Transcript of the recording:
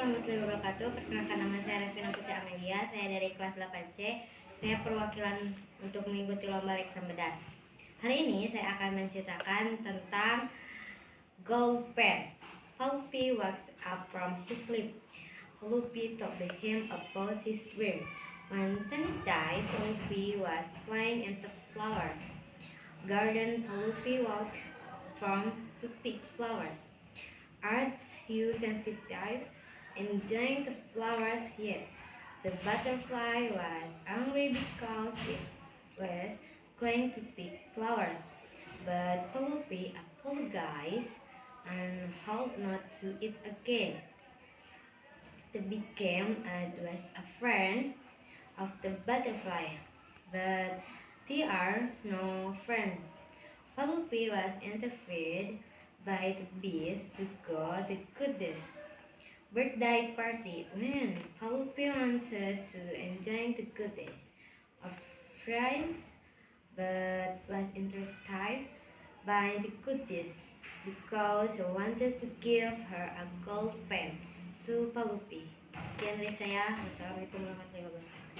warahmatullahi wabarakatuh. Perkenalkan, nama saya Revina Putri Amelia. Saya dari kelas 8C. Saya perwakilan untuk mengikuti lomba Leksan Bedas. Hari ini saya akan menceritakan tentang gold pen. Palupi wakes up from his sleep. Palupi told him about his dream. One sunny day, Palupi was playing in the flowers garden. Palupi walked from to pick flowers. Arts hue sensitive, enjoying the flowers, yet the butterfly was angry because it was going to pick flowers. But Palupi apologized and hoped not to eat again. They became was a friend of the butterfly, but they are no friend. Palupi was interviewed by the bees to go the goddess birthday party when Palupi wanted to enjoy the goodies of friends, but was interrupted by the goddess because he wanted to give her a gold pen to Palupi. Sekian dari saya. Wassalamualaikum warahmatullahi wabarakatuh.